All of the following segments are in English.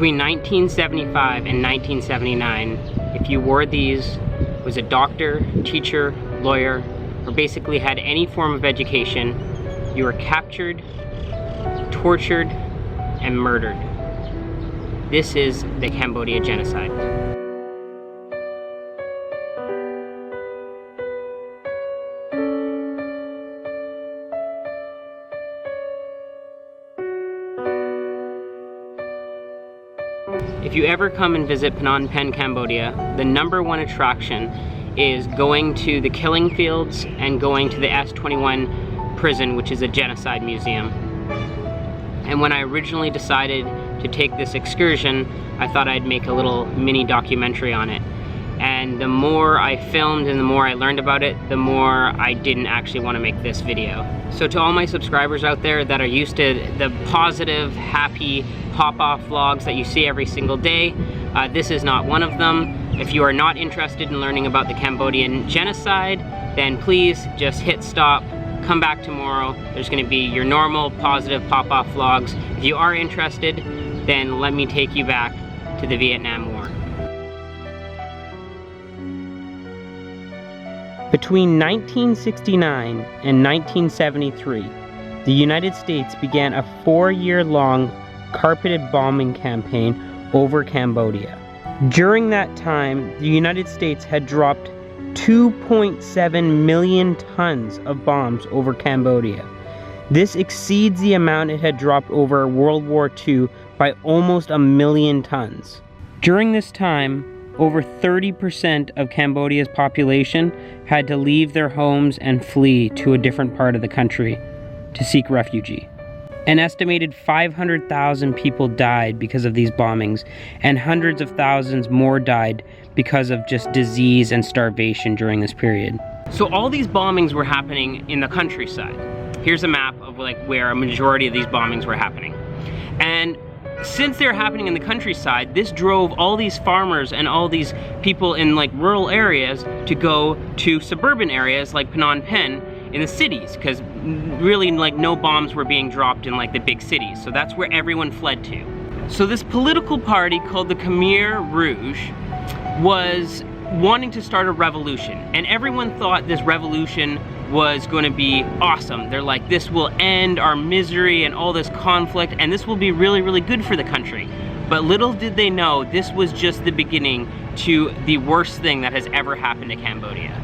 Between 1975 and 1979, if you wore these, was a doctor, teacher, lawyer, or basically had any form of education, you were captured, tortured, and murdered. This is the Cambodia Genocide. If you ever come and visit Phnom Penh, Cambodia, the #1 attraction is going to the killing fields and going to the S21 prison, which is a genocide museum. And when I originally decided to take this excursion, I thought I'd make a little mini documentary on it. And the more I filmed and the more I learned about it, the more I didn't actually want to make this video. So to all my subscribers out there that are used to the positive, happy, pop-off vlogs that you see every single day, this is not one of them. If you are not interested in learning about the Cambodian genocide, then please just hit stop, come back tomorrow. There's going to be your normal, positive, pop-off vlogs. If you are interested, then let me take you back to the Vietnam War. Between 1969 and 1973, the United States began a 4-year-long carpeted bombing campaign over Cambodia. During that time, the United States had dropped 2.7 million tons of bombs over Cambodia. This exceeds the amount it had dropped over World War II by almost 1 million tons. During this time, over 30% of Cambodia's population had to leave their homes and flee to a different part of the country to seek refuge. An estimated 500,000 people died because of these bombings, and hundreds of thousands more died because of just disease and starvation during this period. So all these bombings were happening in the countryside. Here's a map of where a majority of these bombings were happening. And since they're happening in the countryside, this drove all these farmers and all these people in rural areas to go to suburban areas like Phnom Penh in the cities, because really no bombs were being dropped in the big cities. So that's where everyone fled to. So this political party called the Khmer Rouge was wanting to start a revolution, and everyone thought this revolution was going to be awesome. They're like, this will end our misery and all this conflict, and this will be really, really good for the country. But little did they know, this was just the beginning to the worst thing that has ever happened to Cambodia.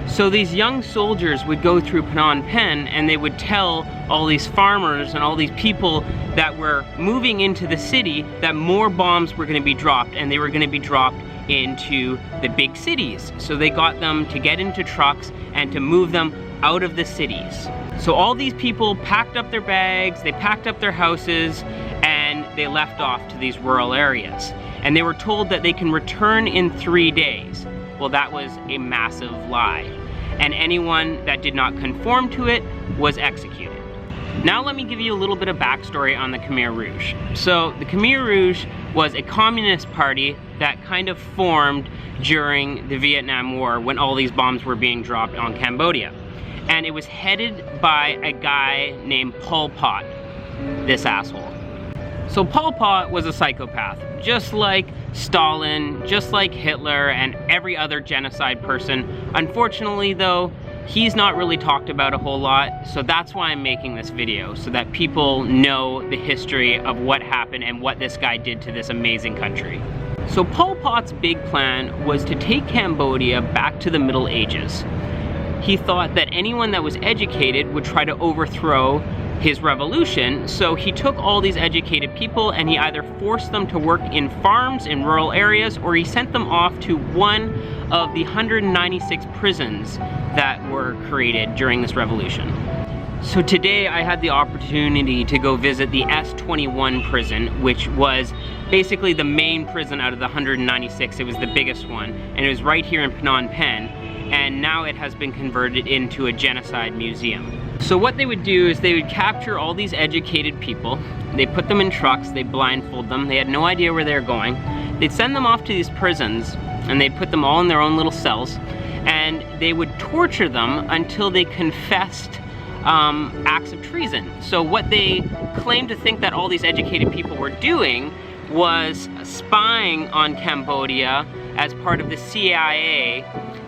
So these young soldiers would go through Phnom Penh and they would tell all these farmers and all these people that were moving into the city that more bombs were going to be dropped, and they were going to be dropped into the big cities. So they got them to get into trucks and to move them out of the cities. So all these people packed up their bags, they packed up their houses, and they left off to these rural areas. And they were told that they can return in 3 days. Well, that was a massive lie. And anyone that did not conform to it was executed. Now let me give you a little bit of backstory on the Khmer Rouge. So the Khmer Rouge was a communist party that kind of formed during the Vietnam War when all these bombs were being dropped on Cambodia. And it was headed by a guy named Pol Pot, this asshole. So Pol Pot was a psychopath, just like Stalin, just like Hitler, and every other genocide person. Unfortunately though, he's not really talked about a whole lot, so that's why I'm making this video, so that people know the history of what happened and what this guy did to this amazing country. So Pol Pot's big plan was to take Cambodia back to the Middle Ages. He thought that anyone that was educated would try to overthrow his revolution, so he took all these educated people and he either forced them to work in farms in rural areas, or he sent them off to one of the 196 prisons that were created during this revolution. So today I had the opportunity to go visit the S21 prison, which was basically the main prison out of the 196. It was the biggest one, and it was right here in Phnom Penh, and now it has been converted into a genocide museum. So what they would do is they would capture all these educated people, they put them in trucks, they blindfold them, they had no idea where they were going, they'd send them off to these prisons, and they'd put them all in their own little cells, and they would torture them until they confessed acts of treason. So what they claimed to think that all these educated people were doing was spying on Cambodia as part of the CIA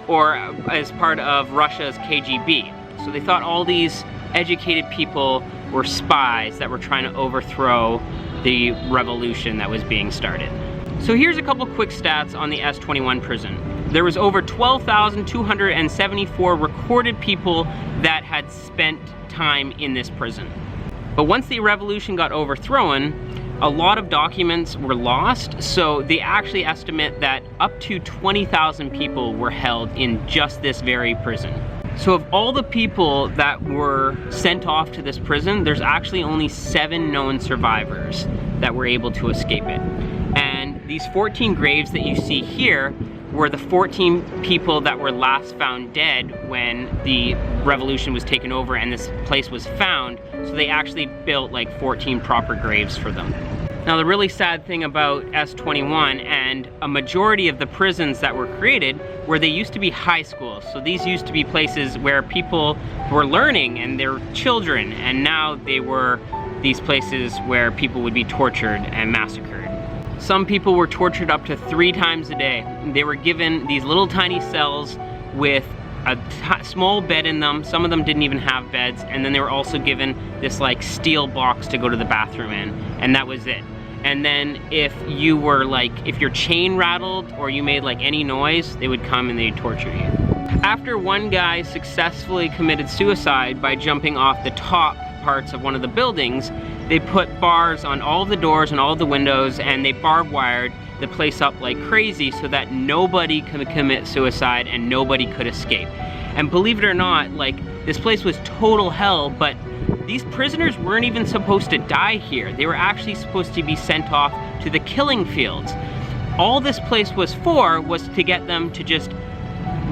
or as part of Russia's KGB. So they thought all these educated people were spies that were trying to overthrow the revolution that was being started. So here's a couple quick stats on the S-21 prison. There was over 12,274 recorded people that had spent time in this prison. But once the revolution got overthrown, a lot of documents were lost, so they actually estimate that up to 20,000 people were held in just this very prison. So of all the people that were sent off to this prison, there's actually only 7 known survivors that were able to escape it. And these 14 graves that you see here were the 14 people that were last found dead when the revolution was taken over and this place was found. So they actually built like 14 proper graves for them. Now the really sad thing about S-21 and a majority of the prisons that were created were they used to be high schools. So these used to be places where people were learning and their children, and now they were these places where people would be tortured and massacred. Some people were tortured up to 3 times a day. They were given these little tiny cells with a small bed in them. Some of them didn't even have beds, and then they were also given this like steel box to go to the bathroom in, and that was it. And then if you were like, if your chain rattled or you made like any noise, they would come and they'd torture you. After one guy successfully committed suicide by jumping off the top parts of one of the buildings, they put bars on all the doors and all the windows, and they barbed wired the place up like crazy so that nobody could commit suicide and nobody could escape. And believe it or not, like, this place was total hell, but these prisoners weren't even supposed to die here. They were actually supposed to be sent off to the killing fields. All this place was for was to get them to just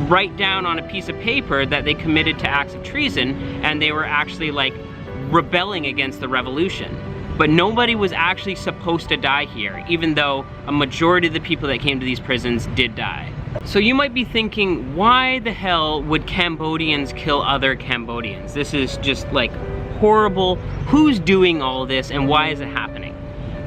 write down on a piece of paper that they committed to acts of treason, and they were actually like rebelling against the revolution. But nobody was actually supposed to die here, even though a majority of the people that came to these prisons did die. So you might be thinking, why the hell would Cambodians kill other Cambodians? This is just like horrible. Who's doing all this and why is it happening?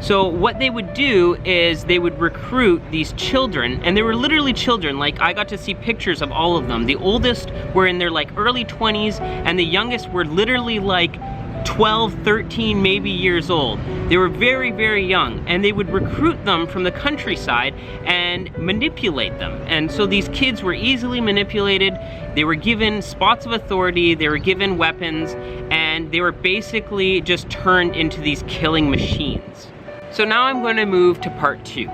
So what they would do is they would recruit these children, and they were literally children. Like, I got to see pictures of all of them. The oldest were in their like early 20s, and the youngest were literally like 12, 13, maybe years old. They were very, very young, and they would recruit them from the countryside and manipulate them. And so these kids were easily manipulated. They were given spots of authority, they were given weapons, and they were basically just turned into these killing machines. So now I'm going to move to part 2.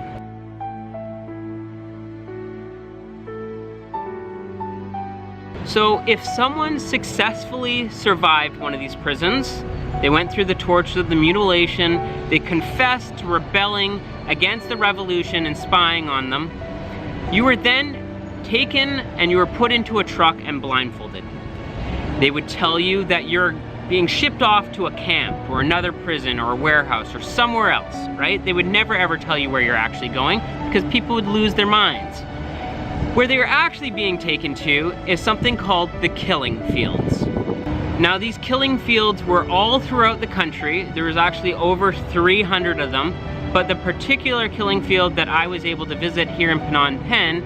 So if someone successfully survived one of these prisons, they went through the torture, the mutilation, they confessed to rebelling against the revolution and spying on them, you were then taken and you were put into a truck and blindfolded. They would tell you that you're being shipped off to a camp or another prison or a warehouse or somewhere else, right? They would never ever tell you where you're actually going because people would lose their minds. Where they were actually being taken to is something called the killing fields. Now these killing fields were all throughout the country. There was actually over 300 of them, but the particular killing field that I was able to visit here in Phnom Penh,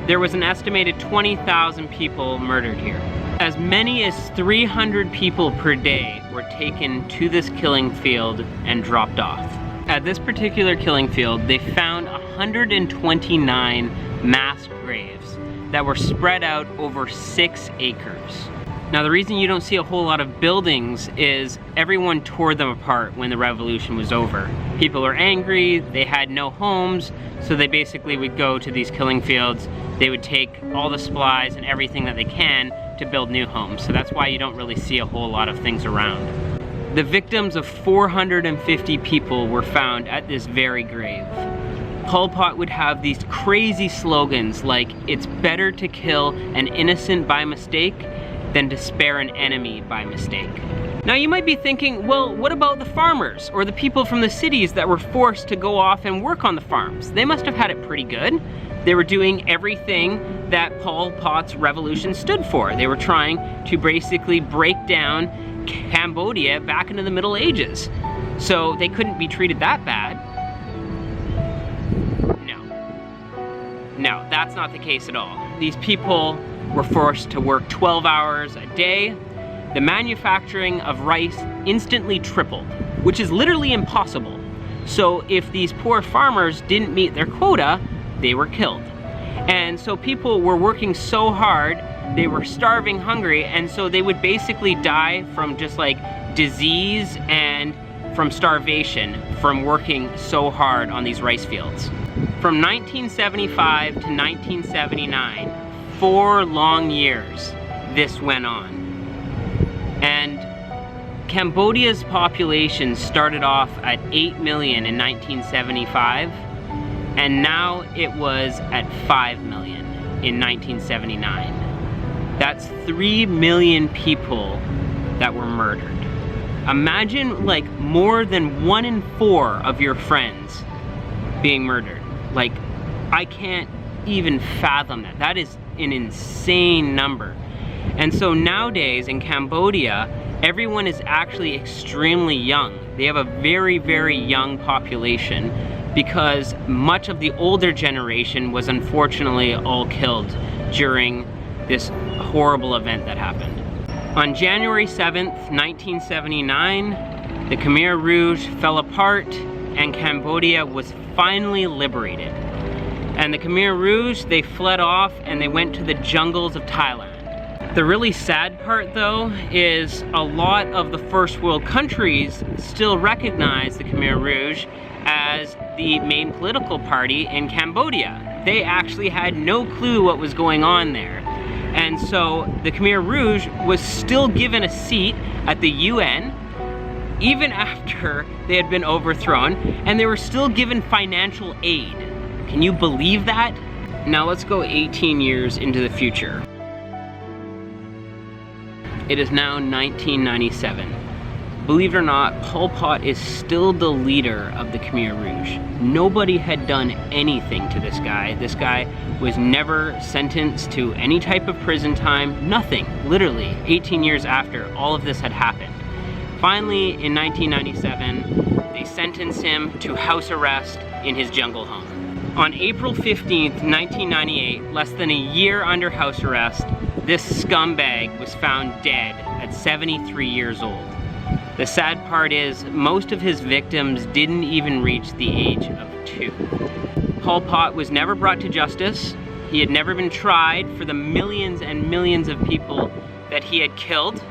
there was an estimated 20,000 people murdered here. As many as 300 people per day were taken to this killing field and dropped off. At this particular killing field, they found 129 mass graves that were spread out over 6 acres. Now the reason you don't see a whole lot of buildings is everyone tore them apart when the revolution was over. People are angry, they had no homes, so they basically would go to these killing fields. They would take all the supplies and everything that they can to build new homes. So that's why you don't really see a whole lot of things around. The victims of 450 people were found at this very grave. Pol Pot would have these crazy slogans like, "It's better to kill an innocent by mistake than to spare an enemy by mistake." Now you might be thinking, well, what about the farmers or the people from the cities that were forced to go off and work on the farms? They must have had it pretty good. They were doing everything that Pol Pot's revolution stood for. They were trying to basically break down Cambodia back into the Middle Ages. So they couldn't be treated that bad. No, that's not the case at all. These people were forced to work 12 hours a day. The manufacturing of rice instantly tripled, which is literally impossible. So if these poor farmers didn't meet their quota, they were killed. And so people were working so hard, they were starving, hungry, and so they would basically die from just like disease and from starvation from working so hard on these rice fields. From 1975 to 1979, 4 long years this went on. And Cambodia's population started off at 8 million in 1975, and now it was at 5 million in 1979. That's 3 million people that were murdered. Imagine like more than 1 in 4 of your friends being murdered. Like, I can't even fathom that. That is an insane number. And so nowadays in Cambodia, everyone is actually extremely young. They have a very, very young population because much of the older generation was unfortunately all killed during this horrible event that happened. On January 7th, 1979, the Khmer Rouge fell apart and Cambodia was finally liberated. And the Khmer Rouge, they fled off and they went to the jungles of Thailand. The really sad part though is a lot of the first world countries still recognize the Khmer Rouge as the main political party in Cambodia. They actually had no clue what was going on there. And so the Khmer Rouge was still given a seat at the UN even after they had been overthrown, and they were still given financial aid. Can you believe that? Now let's go 18 years into the future. It is now 1997. Believe it or not, Pol Pot is still the leader of the Khmer Rouge. Nobody had done anything to this guy. This guy was never sentenced to any type of prison time, nothing. Literally, 18 years after all of this had happened. Finally, in 1997, they sentenced him to house arrest in his jungle home. On April 15th, 1998, less than a year under house arrest, this scumbag was found dead at 73 years old. The sad part is, most of his victims didn't even reach the age of 2. Pol Pot was never brought to justice. He had never been tried for the millions and millions of people that he had killed.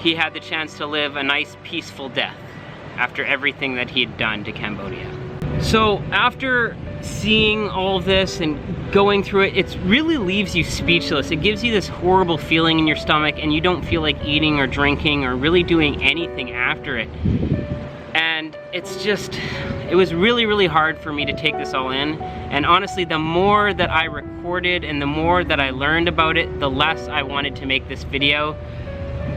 He had the chance to live a nice, peaceful death after everything that he had done to Cambodia. So after seeing all of this and going through it, it really leaves you speechless. It gives you this horrible feeling in your stomach and you don't feel like eating or drinking or really doing anything after it. And it's just, it was really, really hard for me to take this all in. And honestly, the more that I recorded and the more that I learned about it, the less I wanted to make this video.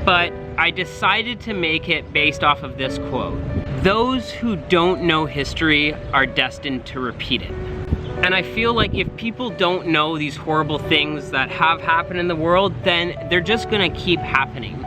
But I decided to make it based off of this quote. Those who don't know history are destined to repeat it. And I feel like if people don't know these horrible things that have happened in the world, then they're just gonna keep happening.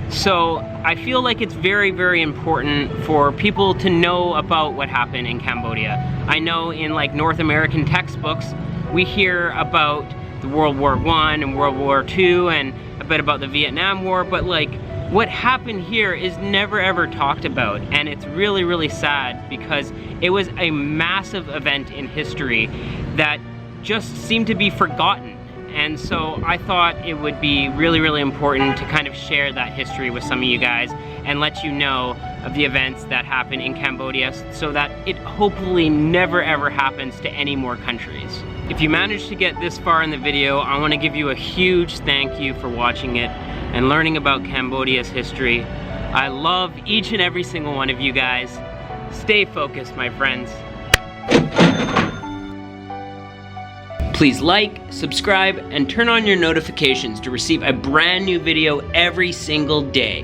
So I feel like it's very, very important for people to know about what happened in Cambodia. I know in like North American textbooks, we hear about the World War I and World War II and a bit about the Vietnam War, but like what happened here is never ever talked about, and it's really, really sad because it was a massive event in history that just seemed to be forgotten. And so I thought it would be really, really important to kind of share that history with some of you guys and let you know of the events that happened in Cambodia so that it hopefully never ever happens to any more countries. If you managed to get this far in the video, I want to give you a huge thank you for watching it and learning about Cambodia's history. I love each and every single one of you guys. Stay focused, my friends. Please like, subscribe, and turn on your notifications to receive a brand new video every single day.